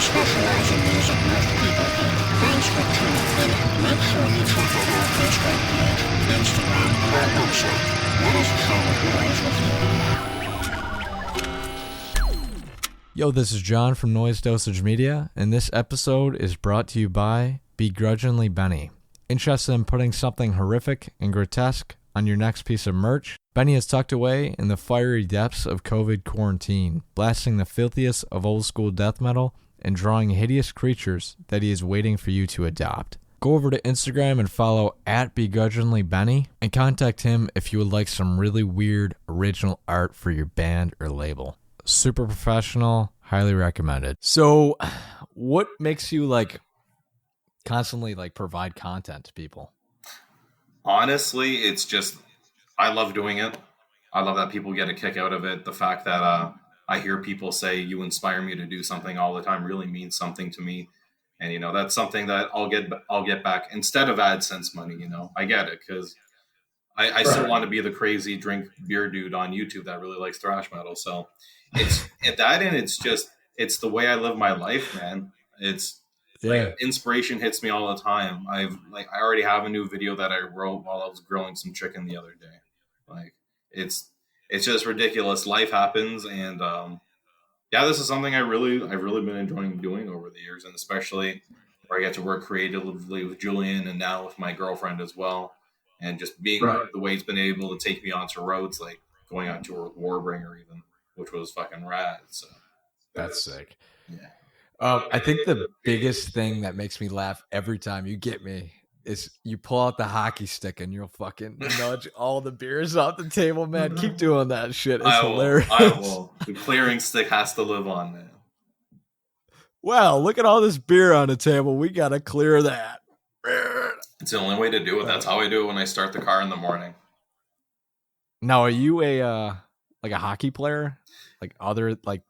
specialize in music most people hate. Thanks for tuning in. Make sure you check out our Facebook page, Instagram, and our website. Let us share the noise with you. Yo, this is John from Noise Dosage Media, and this episode is brought to you by Begrudgingly Benny. Interested in putting something horrific and grotesque on your next piece of merch? Benny is tucked away in the fiery depths of COVID quarantine, blasting the filthiest of old school death metal and drawing hideous creatures that he is waiting for you to adopt. Go over to Instagram and follow at BegrudginglyBenny and contact him if you would like some really weird original art for your band or label. Super professional, highly recommended. So, what makes you constantly provide content to people? Honestly, it's just I love doing it. I love that people get a kick out of it. The fact that I hear people say you inspire me to do something all the time really means something to me. And that's something that I'll get back instead of AdSense money. I get it because I still want to be the crazy drink beer dude on YouTube that really likes thrash metal. So it's at that end, it's the way I live my life, man. Inspiration hits me all the time. I already have a new video that I wrote while I was grilling some chicken the other day. It's just ridiculous. Life happens, and this is something I've really been enjoying doing over the years, and especially where I get to work creatively with Julian and now with my girlfriend as well, and just being the way he's been able to take me onto roads, like going on tour with Warbringer even, which was fucking rad. So that's sick. Yeah. I think the biggest thing that makes me laugh every time you get me is you pull out the hockey stick and you'll fucking nudge all the beers off the table, man. Keep doing that shit. It's hilarious. I will. The clearing stick has to live on, man. Wow, look at all this beer on the table. We got to clear that. It's the only way to do it. That's how I do it when I start the car in the morning. Now, are you a hockey player? Are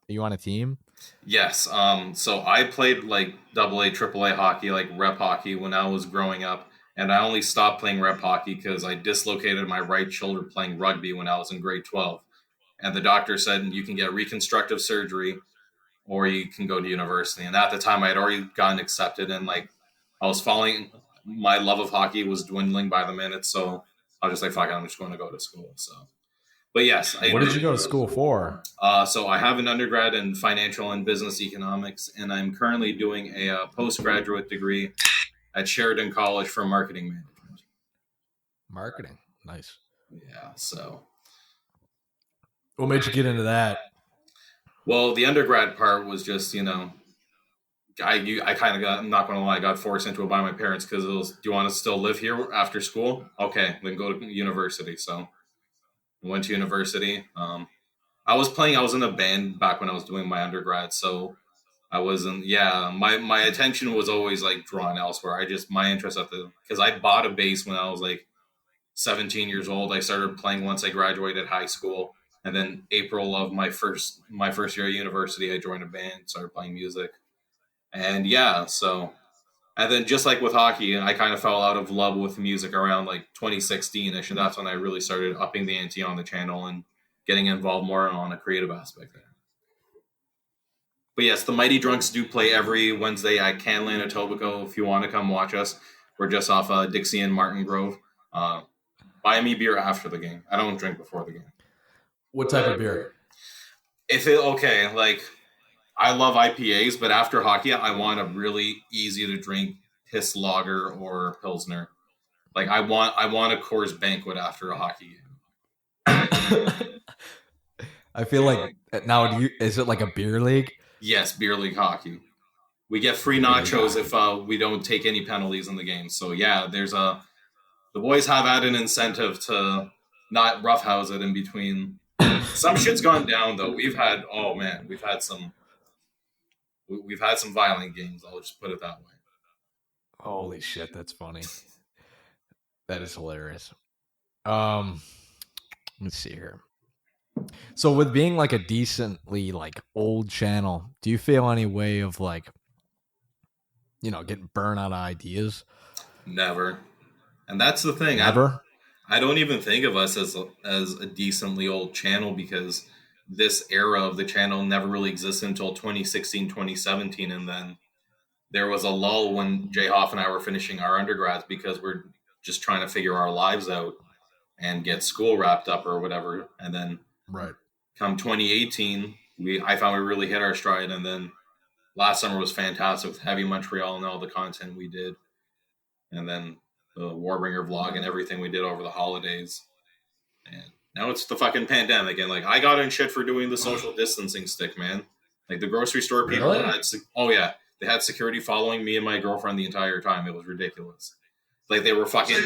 you on a team? Yes. So I played AA, AAA hockey, rep hockey when I was growing up. And I only stopped playing rep hockey because I dislocated my right shoulder playing rugby when I was in grade 12. And the doctor said you can get reconstructive surgery or you can go to university. And at the time I had already gotten accepted and I was falling. My love of hockey was dwindling by the minute. So I was just fuck it, I'm just going to go to school. So. But yes. What did you go to school for? So I have an undergrad in financial and business economics, and I'm currently doing a postgraduate degree at Sheridan College for marketing management. Marketing. Nice. Yeah, so. What made you get into that? Well, the undergrad part was just, I kind of got, I'm not going to lie, I got forced into it by my parents because it was, do you want to still live here after school? Okay, then go to university, so. Went to university. I was in a band back when I was doing my undergrad, so I wasn't. Yeah, my attention was always drawn elsewhere. My interest because I bought a bass when I was 17 years old. I started playing once I graduated high school, and then April of my first year at university, I joined a band, started playing music, and so. And then just like with hockey, I kind of fell out of love with music around 2016-ish. And that's when I really started upping the ante on the channel and getting involved more on a creative aspect there. But yes, the Mighty Drunks do play every Wednesday at Canlan Etobicoke. If you want to come watch us, we're just off Dixie and Martin Grove. Buy me beer after the game. I don't drink before the game. What type of beer? I love IPAs, but after hockey, I want a really easy to drink piss lager or pilsner. I want a Coors Banquet after a hockey game. I feel now, is it a beer league? Yes, beer league hockey. We get free nachos if we don't take any penalties in the game. So yeah, the boys have had an incentive to not roughhouse it in between. Some shit's gone down though. We've had some violent games. I'll just put it that way. Holy shit, that's funny. That is hilarious. Let's see here. So with being a decently old channel, do you feel any way of getting burnt out of ideas? Never. And that's the thing. Never? I don't even think of us as a decently old channel because this era of the channel never really existed until 2016, 2017. And then there was a lull when Jhoff and I were finishing our undergrads because we're just trying to figure our lives out and get school wrapped up or whatever. And then come 2018, I found we really hit our stride. And then last summer was fantastic with Heavy Montreal and all the content we did. And then the Warbringer vlog and everything we did over the holidays. And now it's the fucking pandemic. And like, I got in shit for doing the social distancing stick, man. Like the grocery store people had, they had security following me and my girlfriend the entire time. It was ridiculous. Like they were fucking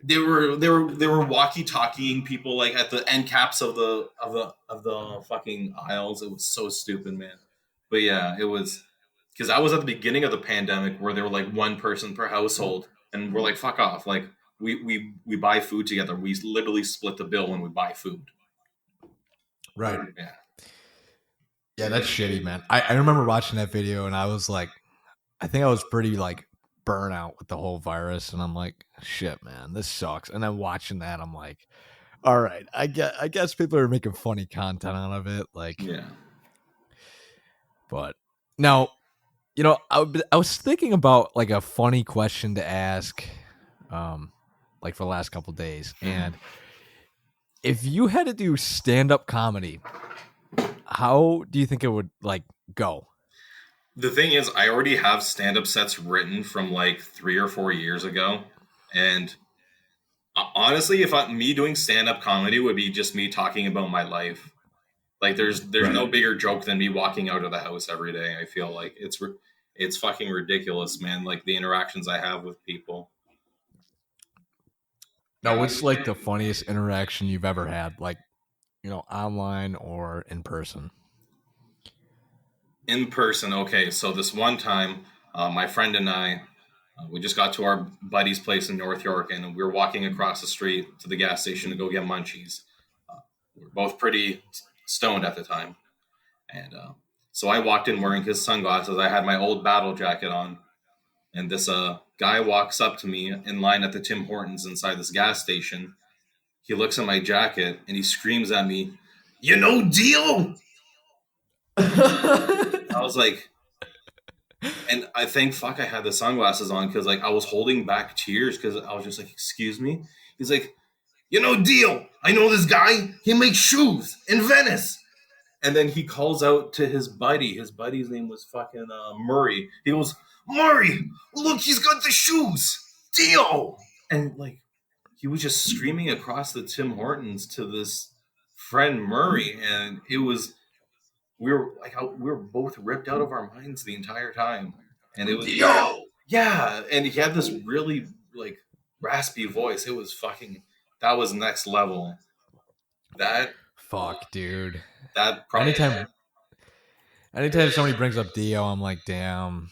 they were walkie-talkieing people like at the end caps of the fucking aisles. It was so stupid, man. But yeah, it was because I was at the beginning of the pandemic where there were like one person per household, and we're like, fuck off. Like we buy food together. We literally split the bill when we buy food. Right. Yeah. Yeah, that's shitty, man. I remember watching that video and I was like, I think I was pretty like burnout with the whole virus, and I'm like, shit, man, this sucks. And then watching that, I'm like, all right, I guess people are making funny content out of it, like, yeah. But now, you know, I was thinking about like a funny question to ask, like for the last couple of days, and if you had to do stand-up comedy, how do you think it would like go? The thing is, I already have stand-up sets written from like 3 or 4 years ago, and honestly, me doing stand-up comedy would be just me talking about my life. Like there's no bigger joke than me walking out of the house every day. I feel like it's fucking ridiculous, man. Like the interactions I have with people. Now, what's like the funniest interaction you've ever had, like, you know, online or in person? In person, okay. So this one time, my friend and I, we just got to our buddy's place in North York, and we were walking across the street to the gas station to go get munchies. We were both pretty stoned at the time. And so I walked in wearing his sunglasses. I had my old battle jacket on. And this guy walks up to me in line at the Tim Hortons inside this gas station. He looks at my jacket and he screams at me, "You know, deal?" I was like, and I think, fuck, I had the sunglasses on because like I was holding back tears because I was just like, excuse me? He's like, "You know, deal? I know this guy. He makes shoes in Venice." And then he calls out to his buddy. His buddy's name was fucking Murray. He goes, "Murray, look, he's got the shoes. Deal." And like, he was just screaming across the Tim Hortons to this friend Murray. And it was, we were both ripped out of our minds the entire time. And it was, yeah. And he had this really like raspy voice. It was fucking, that was next level. Fuck, dude. That probably. Anytime somebody brings up Dio, I'm like, damn,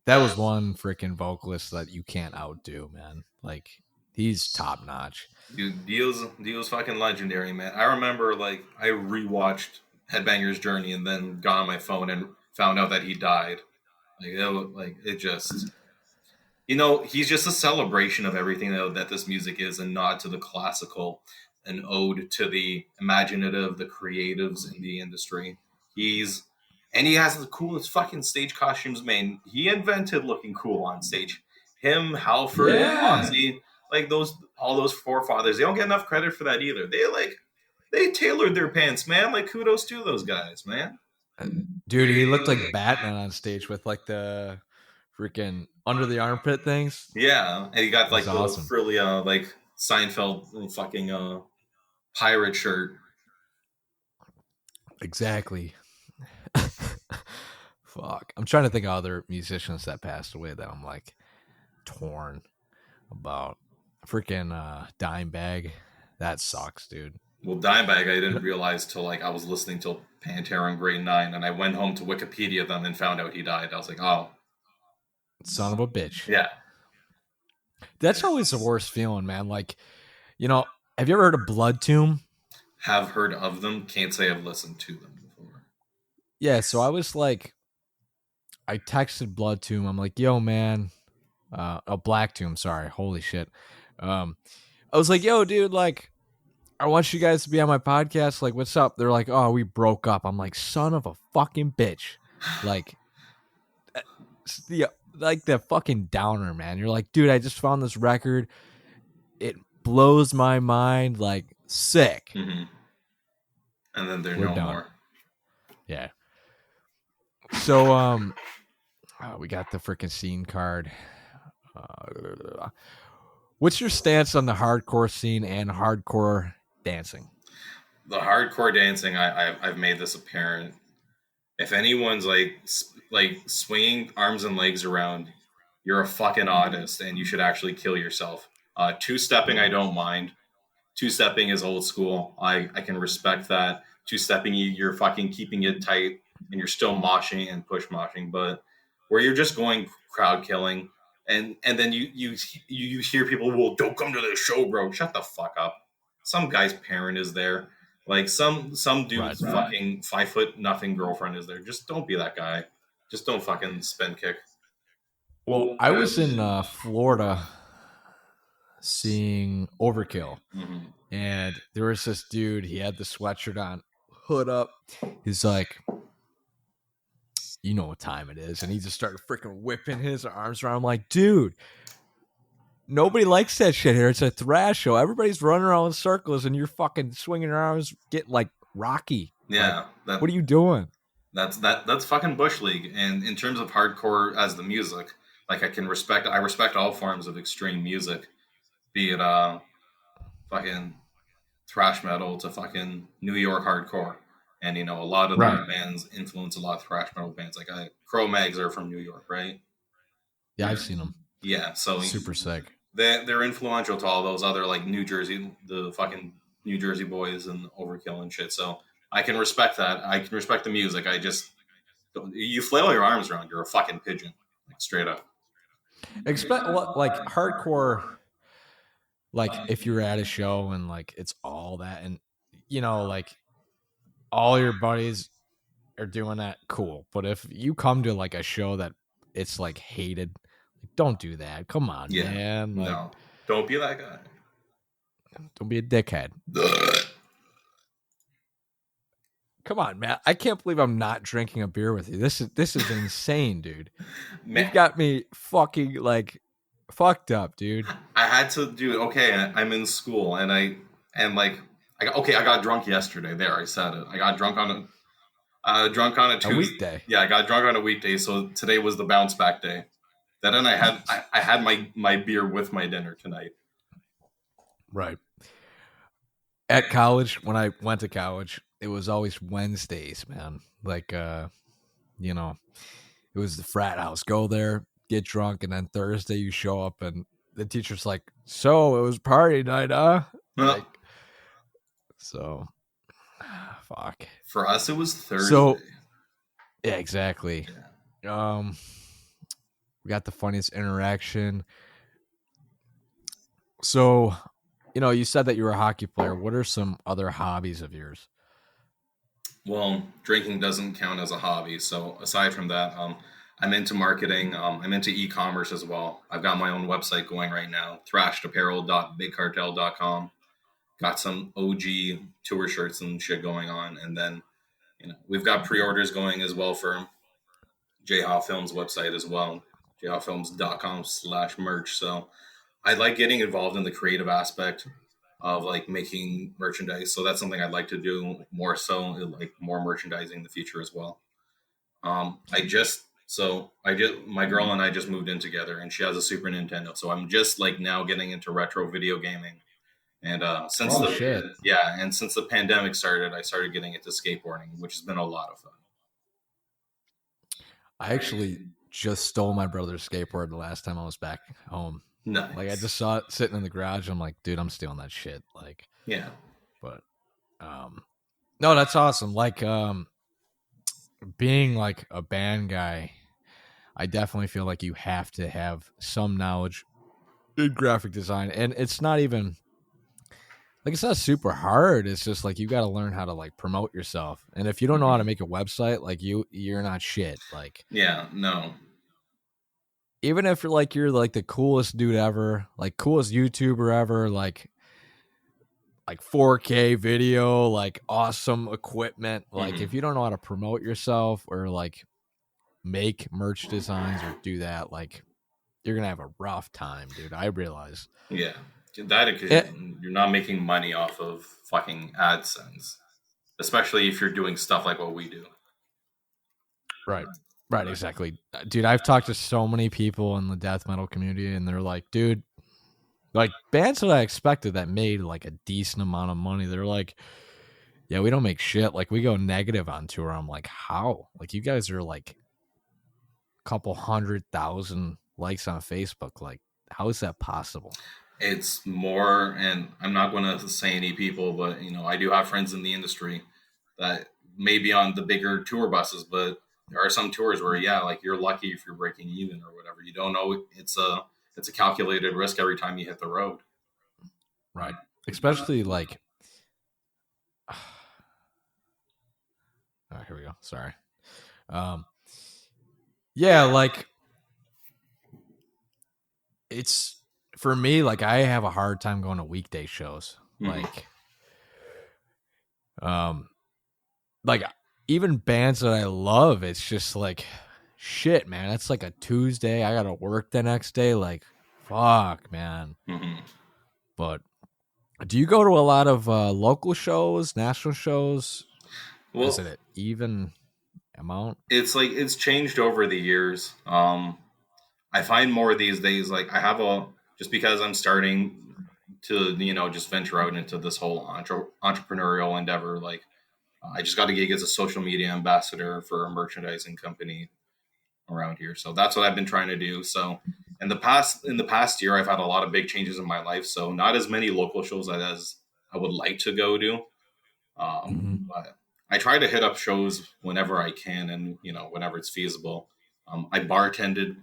that was one freaking vocalist that you can't outdo, man. Like, he's top notch. Dude, Dio's fucking legendary, man. I remember, like, I rewatched Headbanger's Journey and then got on my phone and found out that he died. It just, you know, he's just a celebration of everything that this music is, a nod to the classical, an ode to the imaginative, the creatives in the industry. He has the coolest fucking stage costumes, man. He invented looking cool on stage. Him, Halford, Ozzy, like all those forefathers, they don't get enough credit for that either. They tailored their pants, man. Like, kudos to those guys, man. Dude, he looked like Batman on stage with like the freaking under the armpit things. Yeah, and he got like the awesome. frilly like Seinfeld fucking pirate shirt. Exactly. Fuck. I'm trying to think of other musicians that passed away that I'm like torn about. Freaking Dimebag. That sucks, dude. Well, Dimebag, I didn't realize till like I was listening to Pantera in grade 9, and I went home to Wikipedia them and found out he died. I was like, oh, son of a bitch. Yeah. That's always the worst feeling, man. Like, you know, have you ever heard of Blood Tomb? Have heard of them. Can't say I've listened to them before. Yeah, so I was like, I texted Blood Tomb. I'm like, yo, man. Black Tomb, sorry. Holy shit. I was like, yo, dude, like, I want you guys to be on my podcast. Like, what's up? They're like, oh, we broke up. I'm like, son of a fucking bitch. Like, it's the fucking downer, man. You're like, dude, I just found this record. It blows my mind. Like, sick. Mm-hmm. And then they're We're no done. more. Yeah. So, we got the freaking scene card. What's your stance on the hardcore scene and hardcore dancing? The hardcore dancing, I've made this apparent. If anyone's like swinging arms and legs around, you're a fucking autist, and you should actually kill yourself. Two-stepping, I don't mind. Two-stepping is old school. I can respect that. Two-stepping, you're fucking keeping it tight, and you're still moshing and push moshing. But where you're just going crowd killing, and then you hear people, well, don't come to the show, bro. Shut the fuck up. Some guy's parent is there. Like some dude's fucking 5'0" girlfriend is there. Just don't be that guy. Just don't fucking spin kick. Well, I was in Florida seeing Overkill, and there was this dude. He had the sweatshirt on, hood up. He's like, you know what time it is, and he just started freaking whipping his arms around. I'm like, dude, nobody likes that shit here. It's a thrash show. Everybody's running around in circles, and you're fucking swinging your arms, getting like Rocky. Yeah, like, what are you doing? That's fucking Bush League. And in terms of hardcore as the music, like I respect all forms of extreme music, be it fucking thrash metal to fucking New York hardcore. And a lot of the bands influence a lot of thrash metal bands. Like Cro-Mags are from New York, right? Yeah, I've seen them. Yeah, so super sick. They're influential to all those other like New Jersey, the fucking New Jersey boys and Overkill and shit. So I can respect that. I can respect the music. I just you flail your arms around, you're a fucking pigeon, like straight up. Expect like hardcore. Like if you're at a show and like it's all that, and like all your buddies are doing that, cool. But if you come to like a show that it's like hated, don't do that. Come on, man. Like, no, don't be that guy. Don't be a dickhead. Come on, man. I can't believe I'm not drinking a beer with you. This is insane, dude. You got me fucking like fucked up, dude. I had to do okay. I'm in school, and I got drunk yesterday. There, I said it. I got drunk on a Tuesday. A weekday. Yeah, I got drunk on a weekday. So today was the bounce back day. Then I had my beer with my dinner tonight. Right. At college, when I went to college, it was always Wednesdays, man. Like, it was the frat house. Go there, get drunk, and then Thursday you show up, and the teacher's like, "So it was party night, huh?" Like, so, fuck. For us, it was Thursday. So, yeah, exactly. Yeah. We got the funniest interaction. So, you said that you were a hockey player. What are some other hobbies of yours? Well, drinking doesn't count as a hobby. So aside from that, I'm into marketing. I'm into e-commerce as well. I've got my own website going right now, thrashedapparel.bigcartel.com. Got some OG tour shirts and shit going on. And then, we've got pre-orders going as well for Jhofffilms website as well, jhofffilms.com/merch. So I like getting involved in the creative aspect of like making merchandise. So that's something I'd like to do more so, like more merchandising in the future as well. My girl and I just moved in together, and she has a Super Nintendo. So I'm just like now getting into retro video gaming. And since the pandemic started, I started getting into skateboarding, which has been a lot of fun. I actually just stole my brother's skateboard the last time I was back home. Nice. Like I just saw it sitting in the garage. I'm like, dude, I'm stealing that shit. Like, yeah. But, no, that's awesome. Like, being like a band guy, I definitely feel like you have to have some knowledge in graphic design, and it's not even like it's not super hard. It's just like you got to learn how to like promote yourself, and if you don't know how to make a website, like you're not shit. Like, yeah, no. Even if you're like the coolest dude ever, like coolest YouTuber ever, like like 4K video, like awesome equipment. Like Mhm. if you don't know how to promote yourself or like make merch designs or do that, like you're gonna have a rough time, dude. I realize. Yeah, that because It, you're not making money off of fucking AdSense, especially if you're doing stuff like what we do. right. Right, exactly. Dude, I've talked to so many people in the death metal community and they're like, dude, like bands that I expected that made like a decent amount of money, they're like, yeah, we don't make shit. Like we go negative on tour. I'm like, how? Like you guys are like a couple 100,000 likes on Facebook. Like, how is that possible? It's more, and I'm not going to say any people, but I do have friends in the industry that may be on the bigger tour buses, but there are some tours where, yeah, like you're lucky if you're breaking even or whatever. You don't know. It's a calculated risk every time you hit the road. Right. Especially like, oh, here we go. Sorry. Yeah, like it's for me, like I have a hard time going to weekday shows. Mhm. Um, like even bands that I love, it's just like shit, man. It's like a Tuesday. I gotta work the next day. Like, fuck, man. Mhm. But do you go to a lot of local shows, national shows? Well, Is it an even amount? it's changed over the years. I find more these days, like I have just because I'm starting to, just venture out into this whole entrepreneurial endeavor. Like I just got a gig as a social media ambassador for a merchandising company around here. So that's what I've been trying to do. So in the past year, I've had a lot of big changes in my life. So not as many local shows as I would like to go to. But I try to hit up shows whenever I can, and whenever it's feasible. I bartended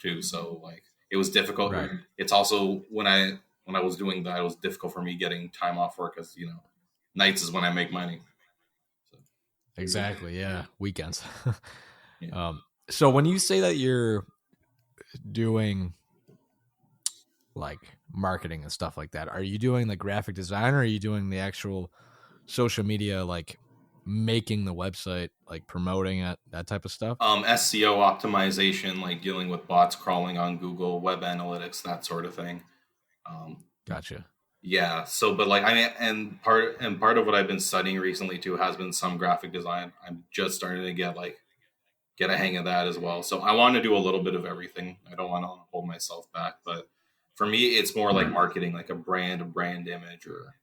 too, so like it was difficult. Right. It's also when I was doing that, it was difficult for me getting time off work because nights is when I make money. So, Exactly. Yeah. Weekends. yeah. So when you say that you're doing like marketing and stuff like that, are you doing the graphic design or are you doing the actual social media, like making the website, like promoting it, that type of stuff? SEO optimization, like dealing with bots crawling on Google, web analytics, that sort of thing. Um, Gotcha. Yeah. So, but like and part of what I've been studying recently too has been some graphic design. I'm just starting to get a hang of that as well. So I want to do a little bit of everything. I don't want to hold myself back, but for me, it's more like marketing, like a brand image, or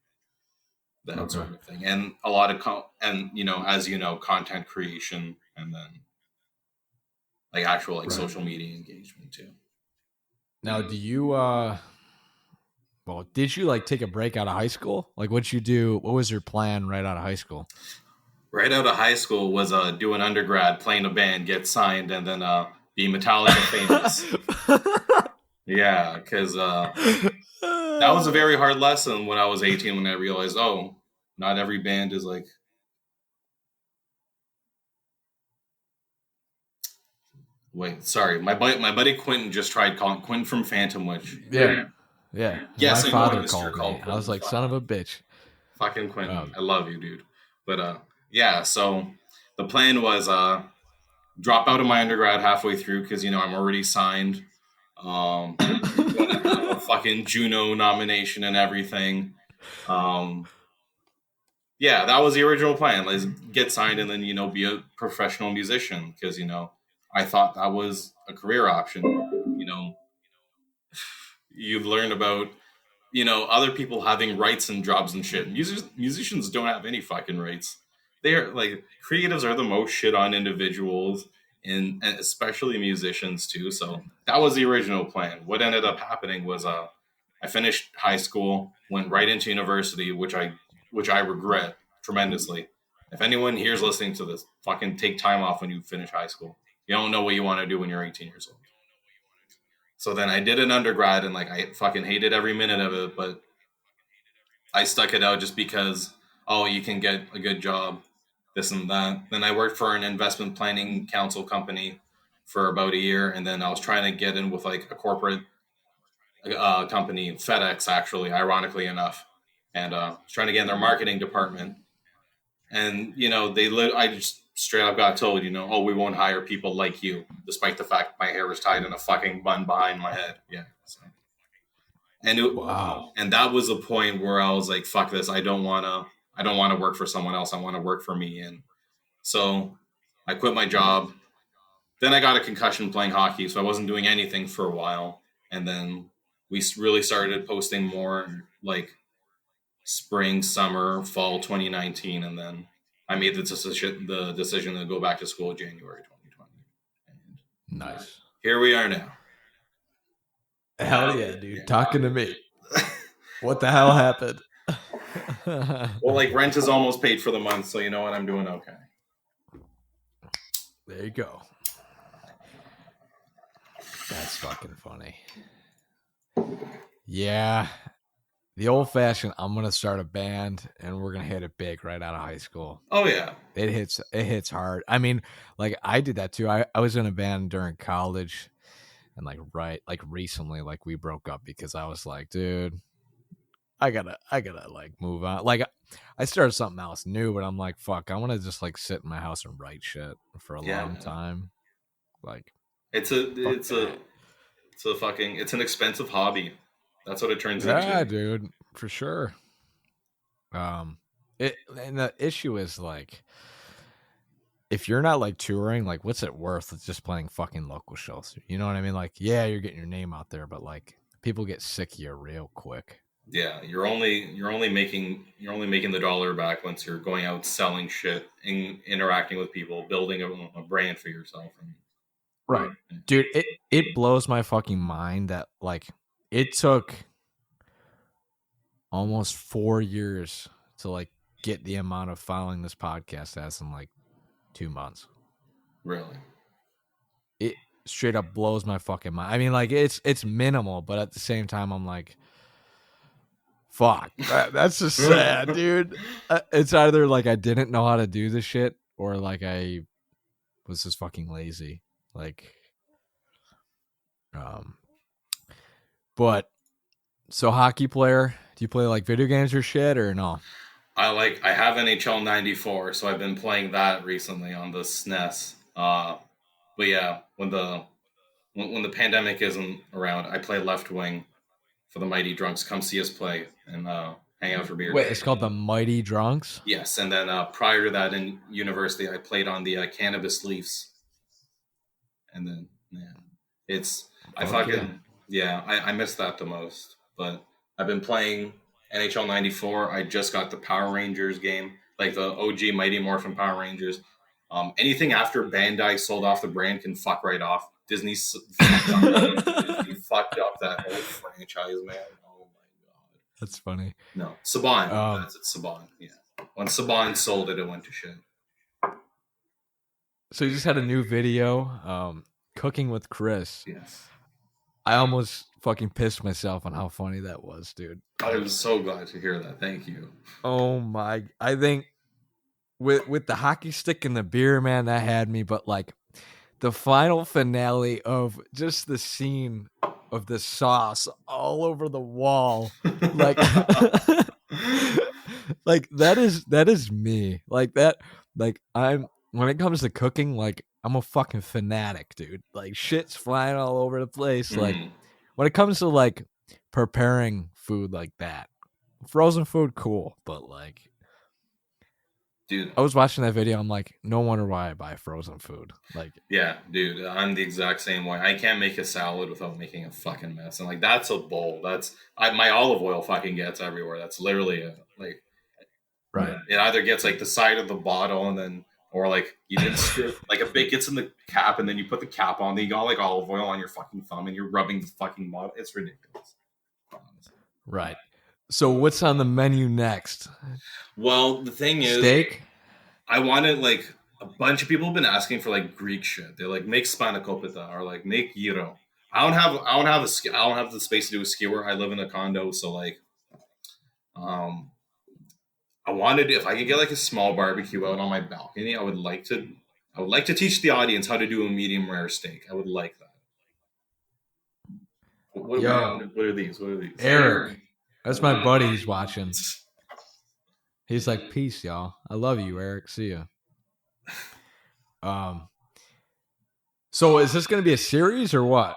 that sort of thing, and a lot of as content creation, and then like actual like social media engagement too. Now, do you well, did you like take a break out of high school? Like what'd you do? What was your plan right out of high school? Right out of high school was do an undergrad, play in a band, get signed, and then be Metallica famous. Yeah, because that was a very hard lesson when I was 18 when I realized, oh, not every band is like. Wait, sorry, my buddy Quentin just tried calling Quentin from Phantom Witch. Yeah. Yes, My I know father Mr. called me. I was like, son of a bitch. Fucking Quentin, I love you, dude. But yeah, so the plan was drop out of my undergrad halfway through because I'm already signed. Gonna have a fucking Juno nomination and everything. Yeah, that was the original plan. Let's get signed and then be a professional musician because I thought that was a career option. You've learned about other people having rights and jobs and shit. Musicians don't have any fucking rights. They're like creatives are the most shit on individuals, and especially musicians too. So that was the original plan. What ended up happening was I finished high school, went right into university, which I regret tremendously. If anyone here's listening to this, fucking take time off when you finish high school. You don't know what you want to do when you're 18 years old. So then I did an undergrad and like I fucking hated every minute of it, but I stuck it out just because, oh, you can get a good job, this and that. Then I worked for an investment planning council company for about a year, and then I was trying to get in with like a corporate company, FedEx, actually, ironically enough. and was trying to get in their marketing department. And I just straight up got told, oh, we won't hire people like you, despite the fact my hair was tied in a fucking bun behind my head. Yeah. So. Wow. And that was a point where I was like, fuck this. I don't want to work for someone else. I want to work for me. And so I quit my job. Then I got a concussion playing hockey, so I wasn't doing anything for a while. And then we really started posting more like spring, summer, fall 2019, and then I made the decision to go back to school January 2020. And nice. Here we are now. Hell yeah, dude. Yeah. Talking to me. What the hell happened? Well, like rent is almost paid for the month, so you know what? I'm doing okay. There you go. That's fucking funny. Yeah. The old-fashioned, I'm going to start a band, and we're going to hit it big right out of high school. Oh, yeah. It hits hard. I mean, like, I did that, too. I was in a band during college, and, recently, we broke up because I was like, dude, I gotta, move on. Like, I started something else new, but I'm like, fuck, I want to just, sit in my house and write shit for a long time. Like... It's an expensive hobby. That's what it turns into. Yeah, dude, for sure. And the issue is if you're not touring, what's it worth? It's just playing fucking local shows. You know what I mean? Yeah, you're getting your name out there, but people get sick of you real quick. Yeah, you're only making the dollar back once you're going out selling shit and interacting with people, building a brand for yourself. Right. Dude, it blows my fucking mind that it took almost 4 years to get the amount of following this podcast has in 2 months. Really? It straight up blows my fucking mind. I mean, it's minimal, but at the same time I'm like, fuck. That's just sad, dude. It's either I didn't know how to do this shit or I was just fucking lazy. But so hockey player, do you play video games or shit or no? I have NHL 94, so I've been playing that recently on the SNES. But yeah, when the pandemic isn't around, I play left wing for the Mighty Drunks. Come see us play and hang out for beer. Wait, it's called the Mighty Drunks? Yes, and then prior to that in university, I played on the Cannabis Leafs. And then, I miss that the most. But I've been playing NHL 94. I just got the Power Rangers game, the OG Mighty Morphin Power Rangers. Anything after Bandai sold off the brand can fuck right off. Disney fucked up that whole franchise, man. Oh my god. That's funny. No, Saban. That's it, Saban. Yeah. When Saban sold it, it went to shit. So you just had a new video, cooking with Chris. Yes. I almost fucking pissed myself on how funny that was, dude. I was so glad to hear that. Thank you. Oh my! I think with the hockey stick and the beer, man, that had me. But the final finale of just the scene of the sauce all over the wall, that is me. When it comes to cooking, I'm a fucking fanatic, dude. Shit's flying all over the place. Mm-hmm. When it comes to preparing food like that, frozen food, cool. But dude, I was watching that video. I'm like, no wonder why I buy frozen food. Yeah, dude, I'm the exact same way. I can't make a salad without making a fucking mess. And that's a bowl. My olive oil fucking gets everywhere. That's literally right. It either gets the side of the bottle and then. Or you didn't a bit gets in the cap and then you put the cap on. Then you got olive oil on your fucking thumb and you're rubbing the fucking bottle. It's ridiculous. Right. So what's on the menu next? Well, the thing is, steak. I wanted a bunch of people have been asking for Greek shit. They're make spanakopita or make gyro. I don't have the space to do a skewer. I live in a condo, so I wanted, if I could get a small barbecue out on my balcony, I would like to teach the audience how to do a medium rare steak. I would like that. What are these? Eric, That's my buddy. He's watching. He's like, peace, y'all. I love you, Eric. See ya. So is this going to be a series or what?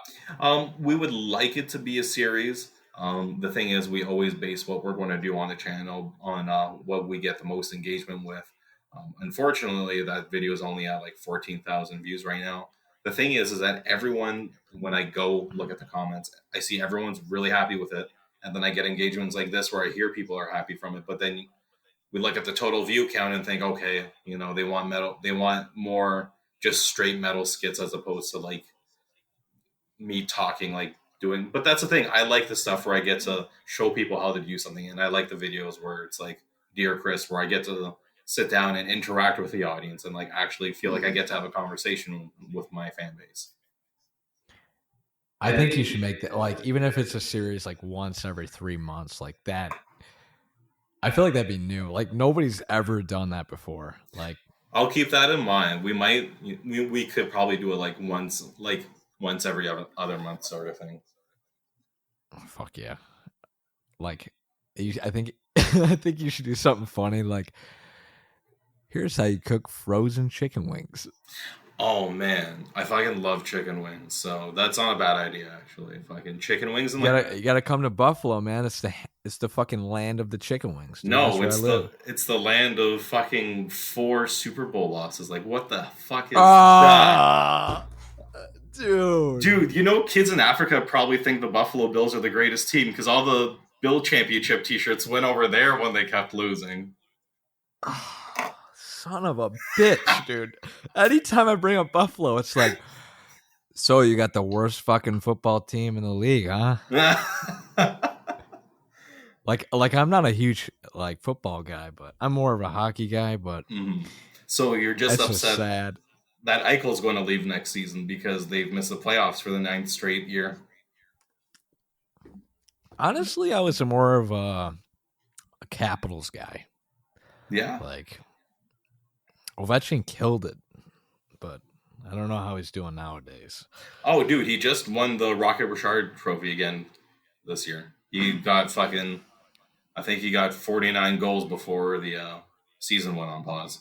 We would like it to be a series. The thing is, we always base what we're going to do on the channel on what we get the most engagement with. Unfortunately, that video is only at like 14,000 views right now. The thing is that everyone, when I go look at the comments, I see everyone's really happy with it. And then I get engagements like this where I hear people are happy from it. But then we look at the total view count and think, okay, you know, they want more just straight metal skits as opposed to like me talking, like doing. But that's the thing. I like the stuff where I get to show people how to do something. And I like the videos where it's like Dear Chris, where I get to sit down and interact with the audience and like actually feel like I get to have a conversation with my fan base. I think you should make that, like, even if it's a series like once every 3 months, like that. I feel like that'd be new. Like nobody's ever done that before. Like, I'll keep that in mind. We could probably do it like once every other month sort of thing. Fuck yeah. Like, I think I think you should do something funny. Like, here's how you cook frozen chicken wings. Oh man, I fucking love chicken wings. So that's not a bad idea, actually. Fucking chicken wings and you gotta come to Buffalo, man. It's the fucking land of the chicken wings. Dude. No, it's the land of fucking 4 Super Bowl losses. Like, what the fuck is that? Dude, you know, kids in Africa probably think the Buffalo Bills are the greatest team because all the Bill championship t-shirts went over there when they kept losing. Son of a bitch, dude. Anytime I bring up Buffalo, it's like, so you got the worst fucking football team in the league, huh? like I'm not a huge like football guy, but I'm more of a hockey guy. But so you're just upset just sad that Eichel's going to leave next season because they've missed the playoffs for the 9th straight year. Honestly, I was more of a Capitals guy. Yeah, like Ovechkin killed it, but I don't know how he's doing nowadays. Oh, dude, he just won the Rocket Richard Trophy again this year. He got I think he got 49 goals before the season went on pause.